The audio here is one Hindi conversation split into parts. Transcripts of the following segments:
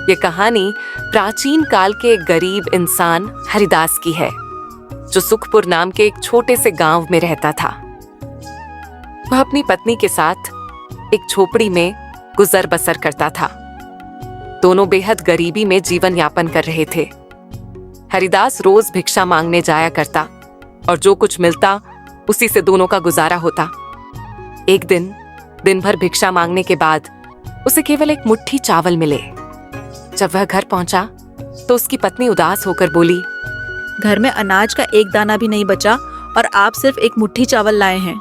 ये कहानी प्राचीन काल के एक गरीब इंसान हरिदास की है, जो सुखपुर नाम के एक छोटे से गांव में रहता था। वह अपनी पत्नी के साथ एक झोपड़ी में गुजर बसर करता था। दोनों बेहद गरीबी में जीवन यापन कर रहे थे। हरिदास रोज भिक्षा मांगने जाया करता और जो कुछ मिलता उसी से दोनों का गुजारा होता। एक दिन भर भिक्षा मांगने के बाद उसे केवल एक मुट्ठी चावल मिले। जब वह घर पहुंचा तो उसकी पत्नी उदास होकर बोली, घर में अनाज का एक दाना भी नहीं बचा और आप सिर्फ एक मुट्ठी चावल लाए हैं।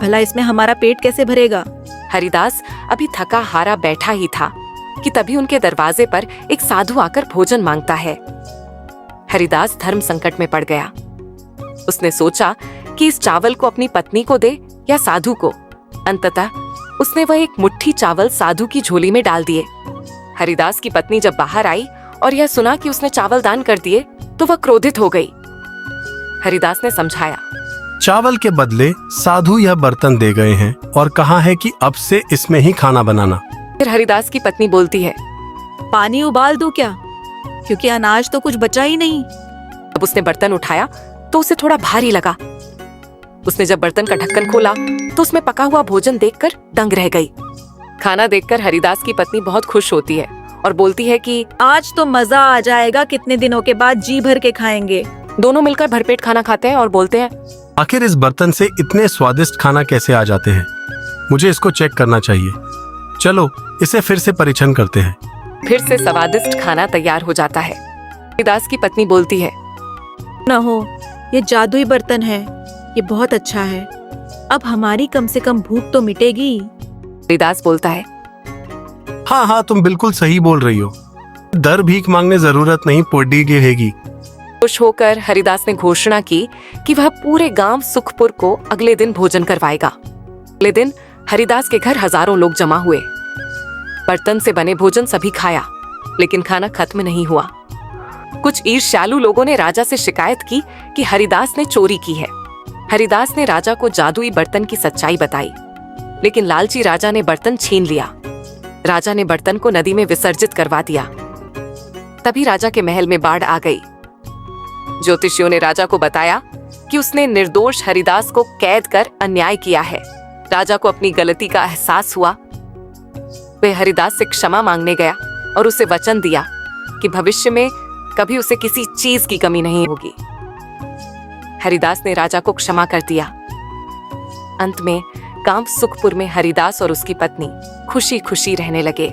भला इसमें हमारा पेट कैसे भरेगा? हरिदास अभी थका हारा बैठा ही था कि तभी उनके दरवाजे पर एक साधु आकर भोजन मांगता है। हरिदास धर्म संकट में पड़ गया। उसने सोचा कि इस चावल को अपनी पत्नी को दे या साधु को। अंततः उसने वह एक मुट्ठी चावल साधु की झोली में डाल दिए। हरिदास की पत्नी जब बाहर आई और यह सुना कि उसने चावल दान कर दिए तो वह क्रोधित हो गई। हरिदास ने समझाया, चावल के बदले साधु यह बर्तन दे गए हैं और कहा है कि अब से इसमें ही खाना बनाना। फिर हरिदास की पत्नी बोलती है, पानी उबाल दूं क्या? क्योंकि अनाज तो कुछ बचा ही नहीं। अब उसने बर्तन उठाया तो उसे थोड़ा भारी लगा। उसने जब बर्तन का ढक्कन खोला तो उसमें पका हुआ भोजन देखकर दंग रह गई। खाना देखकर हरिदास की पत्नी बहुत खुश होती है और बोलती है कि आज तो मजा आ जाएगा, कितने दिनों के बाद जी भर के खाएंगे। दोनों मिलकर भरपेट खाना खाते हैं और बोलते हैं, आखिर इस बर्तन से इतने स्वादिष्ट खाना कैसे आ जाते हैं? मुझे इसको चेक करना चाहिए। चलो इसे फिर से परीक्षण करते हैं। फिर से स्वादिष्ट खाना तैयार हो जाता है। हरिदास की पत्नी बोलती है, न हो, ये जादुई बर्तन है, ये बहुत अच्छा है। अब हमारी कम से कम भूख तो मिटेगी। हरिदास बोलता है, हाँ, तुम बिल्कुल सही बोल रही हो। दर भीख मांगने जरूरत नहीं पड़ेगी। खुश होकर हरिदास ने घोषणा की कि वह पूरे गांव सुखपुर को अगले दिन भोजन करवाएगा। अगले दिन हरिदास के घर हजारों लोग जमा हुए। बर्तन से बने भोजन सभी खाया, लेकिन खाना खत्म नहीं हुआ। कुछ ईर्ष्यालु लोगों ने राजा से शिकायत की कि हरिदास ने चोरी की है। हरिदास ने राजा को जादुई बर्तन की सच्चाई बताई, लेकिन लालची राजा ने बर्तन छीन लिया। राजा ने बर्तन को नदी में विसर्जित करवा दिया। तभी राजा के महल में बाढ़ आ गई। ज्योतिषियों ने राजा को बताया कि उसने निर्दोष हरिदास को कैद कर अन्याय किया है। राजा को अपनी गलती का एहसास हुआ। वह हरिदास से क्षमा मांगने गया और उसे वचन दिया कि भविष्य में कभी उसे किसी चीज की कमी नहीं होगी। हरिदास ने राजा को क्षमा कर दिया। अंत में गांव सुखपुर में हरिदास और उसकी पत्नी खुशी खुशी रहने लगे।